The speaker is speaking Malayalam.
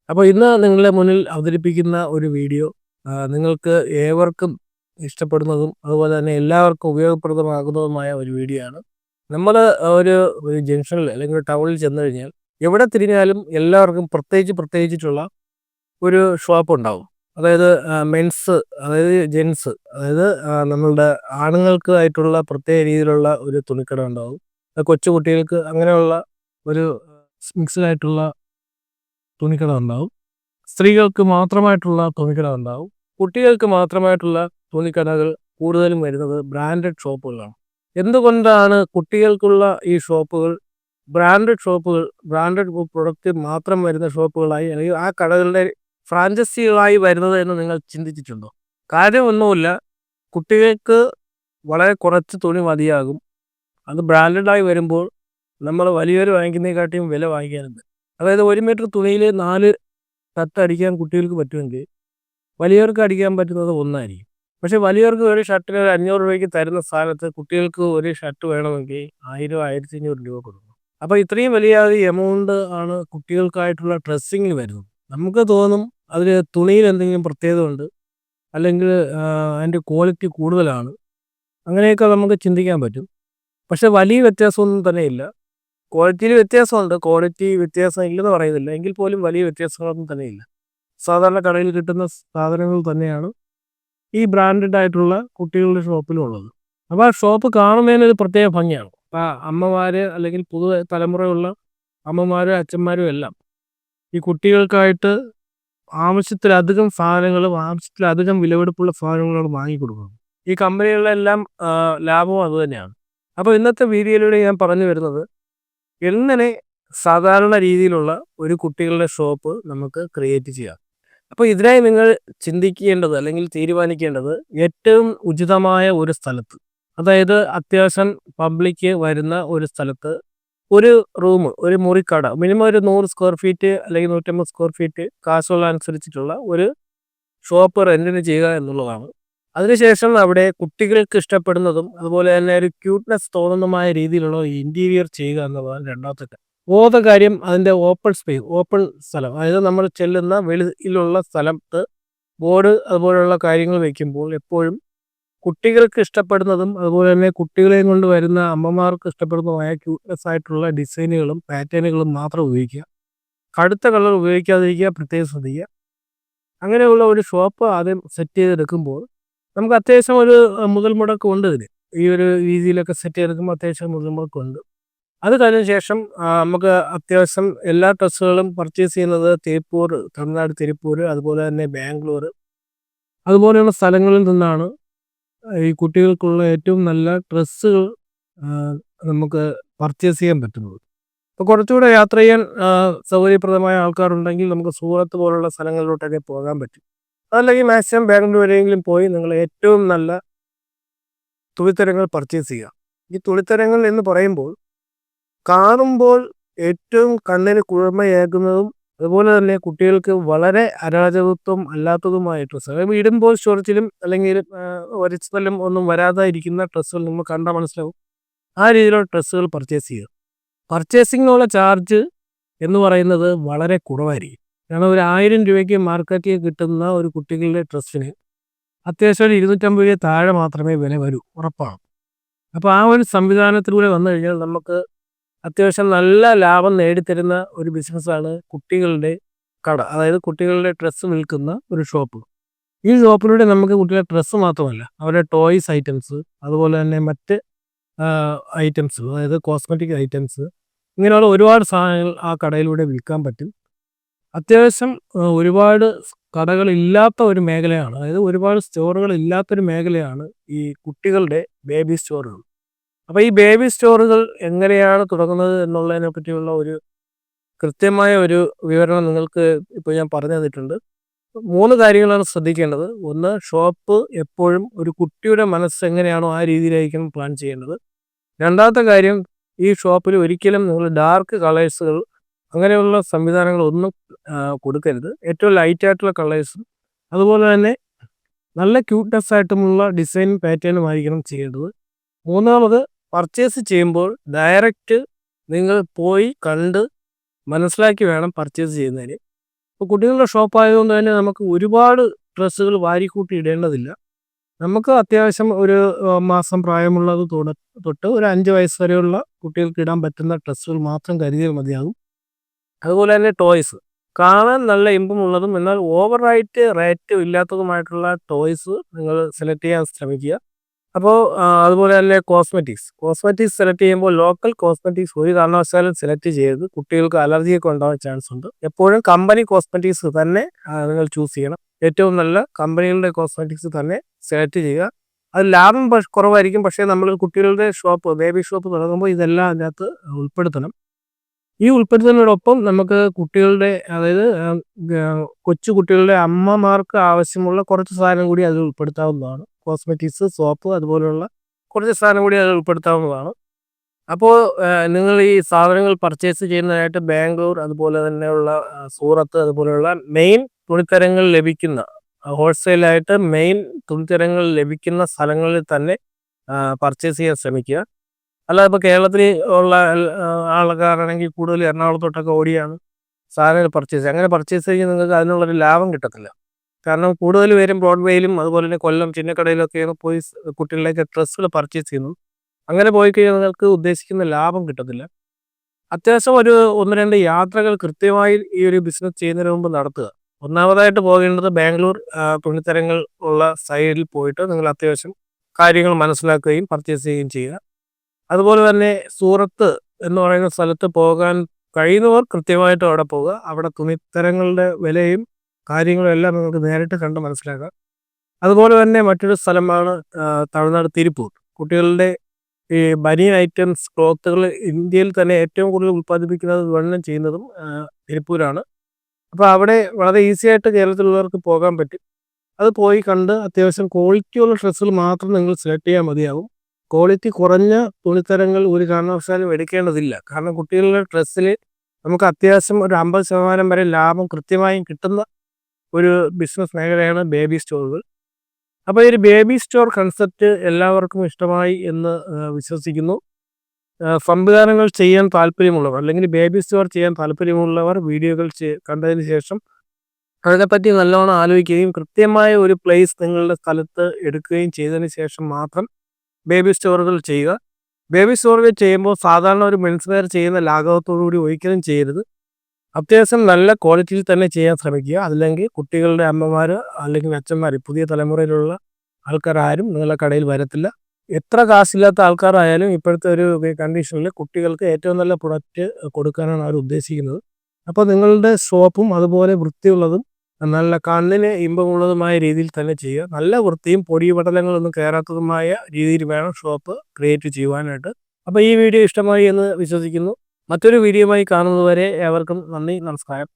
അപ്പോൾ ഇന്ന് നിങ്ങളുടെ മുന്നിൽ അവതരിപ്പിക്കുന്ന ഒരു വീഡിയോ നിങ്ങൾക്ക് ഏവർക്കും ഇഷ്ടപ്പെടുന്നതും അതുപോലെ തന്നെ എല്ലാവർക്കും ഉപയോഗപ്രദമാകുന്നതുമായ ഒരു വീഡിയോ ആണ്. നമ്മൾ ഒരു ഒരു ജംഗ്ഷനിൽ അല്ലെങ്കിൽ ഒരു ടൗണിൽ ചെന്ന് കഴിഞ്ഞാൽ എവിടെ തിരിഞ്ഞാലും എല്ലാവർക്കും പ്രത്യേകിച്ചിട്ടുള്ള ഒരു ഷോപ്പ് ഉണ്ടാവും. അതായത് മെൻസ്, അതായത് ജെൻസ്, അതായത് നമ്മളുടെ ആണുങ്ങൾക്ക് ആയിട്ടുള്ള പ്രത്യേക രീതിയിലുള്ള ഒരു തുണിക്കട ഉണ്ടാവും. കൊച്ചു കുട്ടികൾക്ക് അങ്ങനെയുള്ള ഒരു മിക്സ്ഡ് ആയിട്ടുള്ള തുണിക്കട ഉണ്ടാവും. സ്ത്രീകൾക്ക് മാത്രമായിട്ടുള്ള തുണിക്കട ഉണ്ടാവും. കുട്ടികൾക്ക് മാത്രമായിട്ടുള്ള തുണിക്കടകൾ കൂടുതലും വരുന്നത് ബ്രാൻഡഡ് ഷോപ്പുകളാണ്. എന്തുകൊണ്ടാണ് കുട്ടികൾക്കുള്ള ഈ ഷോപ്പുകൾ ബ്രാൻഡഡ് പ്രൊഡക്റ്റ് മാത്രം വരുന്ന ഷോപ്പുകളായി അല്ലെങ്കിൽ ആ കടകളുടെ ഫ്രാഞ്ചൈസികളായി വരുന്നത് എന്ന് നിങ്ങൾ ചിന്തിച്ചിട്ടുണ്ടോ? കാര്യമൊന്നുമില്ല. കുട്ടികൾക്ക് വളരെ കുറച്ച് തുണി മതിയാകും. അത് ബ്രാൻഡഡായി വരുമ്പോൾ നമ്മൾ വലിയവർ വാങ്ങിക്കുന്നതിനെക്കാട്ടിയും വില വാങ്ങിക്കാനുണ്ട്. അതായത് 1 മീറ്റർ തുണിയിൽ 4 ഷർട്ട് അടിക്കാൻ കുട്ടികൾക്ക് പറ്റുമെങ്കിൽ വലിയവർക്ക് അടിക്കാൻ പറ്റുന്നത് ഒന്നായിരിക്കും. പക്ഷേ വലിയവർക്ക് ഒരു ഷർട്ടിന് ഒരു 500 രൂപയ്ക്ക് തരുന്ന സ്ഥാനത്ത് കുട്ടികൾക്ക് ഒരു ഷർട്ട് വേണമെങ്കിൽ 1000 1500 രൂപ കൊടുക്കണം. അപ്പോൾ ഇത്രയും വലിയ ഒരു എമൗണ്ട് ആണ് കുട്ടികൾക്കായിട്ടുള്ള ഡ്രസ്സിങ്ങിൽ വരുന്നത്. നമുക്ക് തോന്നും അതിൽ തുണിയിൽ എന്തെങ്കിലും പ്രത്യേകത ഉണ്ട്, അല്ലെങ്കിൽ അതിൻ്റെ ക്വാളിറ്റി കൂടുതലാണ്, അങ്ങനെയൊക്കെ നമുക്ക് ചിന്തിക്കാൻ പറ്റും. പക്ഷേ വലിയ വ്യത്യാസമൊന്നും തന്നെയില്ല. ക്വാളിറ്റിയിൽ വ്യത്യാസമുണ്ട്, ക്വാളിറ്റി വ്യത്യാസം ഇല്ലെന്ന് പറയുന്നില്ല, എങ്കിൽ പോലും വലിയ വ്യത്യാസങ്ങളൊന്നും തന്നെയില്ല. സാധാരണ കടയിൽ കിട്ടുന്ന സാധനങ്ങൾ തന്നെയാണ് ഈ ബ്രാൻഡഡ് ആയിട്ടുള്ള കുട്ടികളുടെ ഷോപ്പിലും ഉള്ളത്. അപ്പോൾ ആ ഷോപ്പ് കാണുന്നതിന് ഒരു പ്രത്യേക ഭംഗിയാണ്. അപ്പോൾ അമ്മമാർ അല്ലെങ്കിൽ പുതു തലമുറയുള്ള അമ്മമാരും അച്ഛന്മാരും എല്ലാം ഈ കുട്ടികൾക്കായിട്ട് ആവശ്യത്തിലധികം സാധനങ്ങളും ആവശ്യത്തിലധികം വിലപിടിപ്പുള്ള സാധനങ്ങളും വാങ്ങിക്കൊടുക്കുന്നു. ഈ കമ്പനികളിലെല്ലാം ലാഭവും അതുതന്നെയാണ്. അപ്പോൾ ഇന്നത്തെ വീഡിയോയിലൂടെ ഞാൻ പറഞ്ഞു വരുന്നത് എങ്ങനെ സാധാരണ രീതിയിലുള്ള ഒരു കുട്ടികളുടെ ഷോപ്പ് നമുക്ക് ക്രിയേറ്റ് ചെയ്യാം. അപ്പോൾ ഇതിനായി നിങ്ങൾ ചിന്തിക്കേണ്ടത് അല്ലെങ്കിൽ തീരുമാനിക്കേണ്ടത് ഏറ്റവും ഉചിതമായ ഒരു സ്ഥലത്ത്, അതായത് അത്യാവശ്യം പബ്ലിക് വരുന്ന ഒരു സ്ഥലത്ത് ഒരു റൂം, ഒരു മുറിക്കട, മിനിമം ഒരു 100 സ്ക്വയർ ഫീറ്റ് അല്ലെങ്കിൽ 150 സ്ക്വയർ ഫീറ്റ് കാശുള്ള അനുസരിച്ചിട്ടുള്ള ഒരു ഷോപ്പ് റെന്റിന് ചെയ്യുക എന്നുള്ളതാണ്. അതിനുശേഷം അവിടെ കുട്ടികൾക്ക് ഇഷ്ടപ്പെടുന്നതും അതുപോലെ തന്നെ ഒരു ക്യൂട്ട്നെസ് തോന്നുന്നതുമായ രീതിയിലുള്ള ഇൻറ്റീരിയർ ചെയ്യുക എന്നുള്ളതാണ് രണ്ടാമത്തെ കാര്യം. മൂന്നാമത്തെ കാര്യം അതിൻ്റെ ഓപ്പൺ സ്പേസ്, ഓപ്പൺ സ്ഥലം, അതായത് നമ്മൾ ചെല്ലുന്ന വെളിയിലുള്ള സ്ഥലത്ത് ബോർഡ് അതുപോലെയുള്ള കാര്യങ്ങൾ വയ്ക്കുമ്പോൾ എപ്പോഴും കുട്ടികൾക്ക് ഇഷ്ടപ്പെടുന്നതും അതുപോലെ തന്നെ കുട്ടികളെയും കൊണ്ട് വരുന്ന അമ്മമാർക്ക് ഇഷ്ടപ്പെടുന്നതുമായ ക്യൂട്ട്നെസ് ആയിട്ടുള്ള ഡിസൈനുകളും പാറ്റേണുകളും മാത്രം ഉപയോഗിക്കുക. കടുത്ത കളർ ഉപയോഗിക്കാതിരിക്കുക, പ്രത്യേകം ശ്രദ്ധിക്കുക. അങ്ങനെയുള്ള ഒരു ഷോപ്പ് ആദ്യം സെറ്റ് ചെയ്തെടുക്കുമ്പോൾ നമുക്ക് അത്യാവശ്യം ഒരു മുതൽ മുടക്കുണ്ട്. ഈ ഒരു രീതിയിലൊക്കെ സെറ്റ് ചെയ്തെടുക്കുമ്പോൾ അത്യാവശ്യം മുതൽ മുടക്കുണ്ട്. അത് കഴിഞ്ഞ ശേഷം നമുക്ക് അത്യാവശ്യം എല്ലാ ഡ്രസ്സുകളും പർച്ചേസ് ചെയ്യുന്നത് തിരുപ്പൂർ, തമിഴ്നാട് തിരുപ്പൂർ, അതുപോലെ തന്നെ ബാംഗ്ലൂർ, അതുപോലെയുള്ള സ്ഥലങ്ങളിൽ നിന്നാണ് ഈ കുട്ടികൾക്കുള്ള ഏറ്റവും നല്ല ഡ്രസ്സുകൾ നമുക്ക് പർച്ചേസ് ചെയ്യാൻ പറ്റുന്നത്. അപ്പോൾ കുറച്ചുകൂടെ യാത്ര ചെയ്യാൻ സൗകര്യപ്രദമായ ആൾക്കാരുണ്ടെങ്കിൽ നമുക്ക് സൂറത്ത് പോലുള്ള സ്ഥലങ്ങളിലോട്ടൊക്കെ പോകാൻ പറ്റും. അതല്ലെങ്കിൽ മാക്സിമം ബാംഗ്ലൂർ വരെയെങ്കിലും പോയി നിങ്ങൾ ഏറ്റവും നല്ല തുണിത്തരങ്ങൾ പർച്ചേസ് ചെയ്യുക. ഈ തുണിത്തരങ്ങൾ എന്ന് പറയുമ്പോൾ കാണുമ്പോൾ ഏറ്റവും കണ്ണിന് കുളിർമയേകുന്നതും അതുപോലെ തന്നെ കുട്ടികൾക്ക് വളരെ അരാജകത്വം അല്ലാത്തതുമായ ഡ്രസ്സുകൾ, ഇടുമ്പോൾ ചൊറിച്ചിലും അല്ലെങ്കിൽ ഒരിച്ചിലും ഒന്നും വരാതെ ഇരിക്കുന്ന ഡ്രസ്സുകൾ നമ്മൾ കണ്ടാൽ മനസ്സിലാവും. ആ രീതിയിലുള്ള ഡ്രസ്സുകൾ പർച്ചേസ് ചെയ്യുക. പർച്ചേസിങ്ങിനുള്ള ചാർജ് എന്ന് പറയുന്നത് വളരെ കുറവായിരിക്കും. കാരണം ഒരു 1000 രൂപയ്ക്ക് മാർക്കറ്റിൽ കിട്ടുന്ന ഒരു കുട്ടികളുടെ ഡ്രസ്സിന് അത്യാവശ്യം ഒരു 250 രൂപ താഴെ മാത്രമേ വില വരൂ, ഉറപ്പാണ്. അപ്പോൾ ആ ഒരു സംവിധാനത്തിലൂടെ വന്നു കഴിഞ്ഞാൽ നമുക്ക് അത്യാവശ്യം നല്ല ലാഭം നേടിത്തരുന്ന ഒരു ബിസിനസ്സാണ് കുട്ടികളുടെ കട, അതായത് കുട്ടികളുടെ ഡ്രസ്സ് വിൽക്കുന്ന ഒരു ഷോപ്പ്. ഈ ഷോപ്പിലൂടെ നമുക്ക് കുട്ടികളുടെ ഡ്രസ്സ് മാത്രമല്ല അവരുടെ ടോയ്സ് ഐറ്റംസ്, അതുപോലെ തന്നെ മറ്റ് ഐറ്റംസ്, അതായത് കോസ്മെറ്റിക് ഐറ്റംസ്, ഇങ്ങനെയുള്ള ഒരുപാട് സാധനങ്ങൾ ആ കടയിലൂടെ വിൽക്കാൻ പറ്റും. അത്യാവശ്യം ഒരുപാട് കടകളില്ലാത്ത ഒരു മേഖലയാണ്, അതായത് ഒരുപാട് സ്റ്റോറുകൾ ഇല്ലാത്തൊരു മേഖലയാണ് ഈ കുട്ടികളുടെ ബേബി സ്റ്റോറുകൾ. അപ്പോൾ ഈ ബേബി സ്റ്റോറുകൾ എങ്ങനെയാണ് തുടങ്ങുന്നത് എന്നുള്ളതിനെ പറ്റിയുള്ള ഒരു കൃത്യമായ ഒരു വിവരണം നിങ്ങൾക്ക് ഇപ്പോൾ ഞാൻ പറഞ്ഞു തന്നിട്ടുണ്ട്. 3 കാര്യങ്ങളാണ് ശ്രദ്ധിക്കേണ്ടത്. ഒന്ന്, ഷോപ്പ് എപ്പോഴും ഒരു കുട്ടിയുടെ മനസ്സ് എങ്ങനെയാണോ ആ രീതിയിലായിരിക്കണം പ്ലാൻ ചെയ്യേണ്ടത്. രണ്ടാമത്തെ കാര്യം, ഈ ഷോപ്പിൽ ഒരിക്കലും നിങ്ങൾ ഡാർക്ക് കളേഴ്സുകൾ അങ്ങനെയുള്ള സംവിധാനങ്ങളൊന്നും കൊടുക്കരുത്. ഏറ്റവും ലൈറ്റായിട്ടുള്ള കളേഴ്സും അതുപോലെ തന്നെ നല്ല ക്യൂട്ട്നെസ് ആയിട്ടുമുള്ള ഡിസൈൻ പാറ്റേണും ആയിരിക്കണം ചെയ്യേണ്ടത്. മൂന്നാമത്, പർച്ചേസ് ചെയ്യുമ്പോൾ ഡയറക്റ്റ് നിങ്ങൾ പോയി കണ്ട് മനസ്സിലാക്കി വേണം പർച്ചേസ് ചെയ്യുന്നതിന്. ഇപ്പോൾ കുട്ടികളുടെ ഷോപ്പായതുകൊണ്ട് തന്നെ നമുക്ക് ഒരുപാട് ഡ്രസ്സുകൾ വാരിക്കൂട്ടി ഇടേണ്ടതില്ല. നമുക്ക് അത്യാവശ്യം ഒരു മാസം പ്രായമുള്ളത് തൊട്ട് ഒരു 5 വയസ്സ് വരെയുള്ള കുട്ടികൾക്ക് ഇടാൻ പറ്റുന്ന ഡ്രസ്സുകൾ മാത്രം കരുതിയാൽ മതിയാകും. അതുപോലെ തന്നെ ടോയ്സ് കാണാൻ നല്ല ഇമ്പമുള്ളതും എന്നാൽ ഓവറായിട്ട് റേറ്റ് ഇല്ലാത്തതുമായിട്ടുള്ള ടോയ്സ് നിങ്ങൾ സെലക്ട് ചെയ്യാൻ ശ്രമിക്കുക. അപ്പോൾ അതുപോലെ തന്നെ കോസ്മെറ്റിക്സ് സെലക്ട് ചെയ്യുമ്പോൾ ലോക്കൽ കോസ്മെറ്റിക്സ് ഒരു കാരണവശാലും സെലക്ട് ചെയ്യരുത്. കുട്ടികൾക്ക് അലർജിയൊക്കെ ഉണ്ടാവാൻ ചാൻസ് ഉണ്ട്. എപ്പോഴും കമ്പനി കോസ്മെറ്റിക്സ് തന്നെ നിങ്ങൾ ചൂസ് ചെയ്യണം. ഏറ്റവും നല്ല കമ്പനികളുടെ കോസ്മെറ്റിക്സ് തന്നെ സെലക്ട് ചെയ്യുക. അത് ലാഭം കുറവായിരിക്കും, പക്ഷേ നമ്മൾ കുട്ടികളുടെ ബേബി ഷോപ്പ് തുടങ്ങുമ്പോൾ ഇതെല്ലാം അതിനകത്ത് ഉൾപ്പെടുത്തണം. ഈ ഉൾപ്പെടുത്തുന്നതിനോടൊപ്പം നമുക്ക് കുട്ടികളുടെ, അതായത് കൊച്ചു കുട്ടികളുടെ അമ്മമാർക്ക് ആവശ്യമുള്ള കുറച്ച് സാധനം കൂടി അതിൽ ഉൾപ്പെടുത്താവുന്നതാണ്. കോസ്മെറ്റിക്സ്, സോപ്പ് അതുപോലുള്ള കുറച്ച് സാധനം കൂടി അതിൽ ഉൾപ്പെടുത്താവുന്നതാണ്. അപ്പോൾ നിങ്ങൾ ഈ സാധനങ്ങൾ പർച്ചേസ് ചെയ്യുന്നതിനായിട്ട് ബാംഗ്ലൂർ, അതുപോലെ തന്നെയുള്ള സൂറത്ത്, അതുപോലെയുള്ള മെയിൻ തുണിത്തരങ്ങൾ ലഭിക്കുന്ന, ഹോൾസെയിലായിട്ട് മെയിൻ തുണിത്തരങ്ങൾ ലഭിക്കുന്ന സ്ഥലങ്ങളിൽ തന്നെ പർച്ചേസ് ചെയ്യാൻ ശ്രമിക്കുക. അല്ലാതെ ഇപ്പോൾ കേരളത്തിൽ ഉള്ള ആൾക്കാരാണെങ്കിൽ കൂടുതൽ എറണാകുളത്തോട്ടൊക്കെ ഓടിയാണ് സാധനങ്ങൾ പർച്ചേസ് ചെയ്യുക. അങ്ങനെ പർച്ചേസ് ചെയ്യുമ്പോൾ നിങ്ങൾക്ക് അതിനുള്ളൊരു ലാഭം കിട്ടത്തില്ല. കാരണം കൂടുതൽ പേരും ബ്രോഡ്വേയിലും അതുപോലെ തന്നെ കൊല്ലം ചിന്നക്കടയിലൊക്കെയാണ് പോയി കുട്ടികളിലേക്ക് ഡ്രസ്സുകൾ പർച്ചേസ് ചെയ്യുന്നത്. അങ്ങനെ പോയി കഴിഞ്ഞാൽ നിങ്ങൾക്ക് ഉദ്ദേശിക്കുന്ന ലാഭം കിട്ടത്തില്ല. അത്യാവശ്യം ഒരു 1-2 യാത്രകൾ കൃത്യമായി ഈ ഒരു ബിസിനസ് ചെയ്യുന്നതിന് മുമ്പ് നടത്തുക. ഒന്നാമതായിട്ട് പോകേണ്ടത് ബാംഗ്ലൂർ തുണിത്തരങ്ങൾ ഉള്ള സൈഡിൽ പോയിട്ട് നിങ്ങൾ അത്യാവശ്യം കാര്യങ്ങൾ മനസ്സിലാക്കുകയും പർച്ചേസ് ചെയ്യുകയും ചെയ്യുക. അതുപോലെ തന്നെ സൂറത്ത് എന്ന് പറയുന്ന സ്ഥലത്ത് പോകാൻ കഴിയുന്നവർ കൃത്യമായിട്ട് അവിടെ പോവുക. അവിടെ തുണിത്തരങ്ങളുടെ വിലയും കാര്യങ്ങളും എല്ലാം നിങ്ങൾക്ക് നേരിട്ട് കണ്ട് മനസ്സിലാക്കാം. അതുപോലെ തന്നെ മറ്റൊരു സ്ഥലമാണ് തമിഴ്നാട് തിരുപ്പൂർ. കുട്ടികളുടെ ഈ ബനിയൻ ഐറ്റംസ്, ക്ലോത്തുകൾ ഇന്ത്യയിൽ തന്നെ ഏറ്റവും കൂടുതൽ ഉൽപ്പാദിപ്പിക്കുന്നത് വിപണനം ചെയ്യുന്നതും തിരുപ്പൂരാണ്. അപ്പോൾ അവിടെ വളരെ ഈസി ആയിട്ട് കേരളത്തിലുള്ളവർക്ക് പോകാൻ പറ്റും. അത് പോയി കണ്ട് അത്യാവശ്യം ക്വാളിറ്റിയുള്ള ഡ്രസ്സുകൾ മാത്രം നിങ്ങൾ സെലക്ട് ചെയ്യാൻ മതിയാകും. ക്വാളിറ്റി കുറഞ്ഞ തുണിത്തരങ്ങൾ ഒരു കാരണവശാലും എടുക്കേണ്ടതില്ല. കാരണം കുട്ടികളുടെ ഡ്രസ്സിൽ നമുക്ക് അത്യാവശ്യം ഒരു 50% വരെ ലാഭം കൃത്യമായും കിട്ടുന്ന ഒരു ബിസിനസ് മേഖലയാണ് ബേബി സ്റ്റോറുകൾ. അപ്പോൾ ഈ ഒരു ബേബി സ്റ്റോർ കൺസെപ്റ്റ് എല്ലാവർക്കും ഇഷ്ടമായി എന്ന് വിശ്വസിക്കുന്നു. സംവിധാനങ്ങൾ ചെയ്യാൻ താല്പര്യമുള്ളവർ, അല്ലെങ്കിൽ ബേബി സ്റ്റോർ ചെയ്യാൻ താല്പര്യമുള്ളവർ വീഡിയോകൾ കണ്ടതിന് ശേഷം അതിനെപ്പറ്റി നല്ലോണം ആലോചിക്കുകയും കൃത്യമായ ഒരു പ്ലേസ് നിങ്ങളുടെ സ്ഥലത്ത് എടുക്കുകയും ചെയ്തതിന് ശേഷം മാത്രം ബേബി സ്റ്റോറുകൾ ചെയ്യുക. ബേബി സ്റ്റോറുകൾ ചെയ്യുമ്പോൾ സാധാരണ ഒരു മെൻസ് വെയർ ചെയ്യുന്ന ലാഘവത്തോടുകൂടി ഒരിക്കലും ചെയ്യരുത്. അത്യാവശ്യം നല്ല ക്വാളിറ്റിയിൽ തന്നെ ചെയ്യാൻ ശ്രമിക്കുക. അല്ലെങ്കിൽ കുട്ടികളുടെ അമ്മമാർ അല്ലെങ്കിൽ അച്ഛന്മാർ, പുതിയ തലമുറയിലുള്ള ആൾക്കാരാരും നിങ്ങളുടെ കടയിൽ വരത്തില്ല. എത്ര കാശില്ലാത്ത ആൾക്കാരായാലും ഇപ്പോഴത്തെ ഒരു കണ്ടീഷനിൽ കുട്ടികൾക്ക് ഏറ്റവും നല്ല പ്രൊഡക്റ്റ് കൊടുക്കാനാണ് അവർ ഉദ്ദേശിക്കുന്നത്. അപ്പോൾ നിങ്ങളുടെ ഷോപ്പും അതുപോലെ വൃത്തിയുള്ളതും നല്ല കണ്ണിന് ഇമ്പമുള്ളതുമായ രീതിയിൽ തന്നെ ചെയ്യുക. നല്ല വൃത്തിയും പൊടിപടലങ്ങളൊന്നും കയറാത്തതുമായ രീതിയിൽ വേണം ഷോപ്പ് ക്രിയേറ്റ് ചെയ്യുവാനായിട്ട്. അപ്പോൾ ഈ വീഡിയോ ഇഷ്ടമായി എന്ന് വിശ്വസിക്കുന്നു. മറ്റൊരു വീഡിയോയുമായി കാണുന്നതുവരെ ഏവർക്കും നന്ദി, നമസ്കാരം.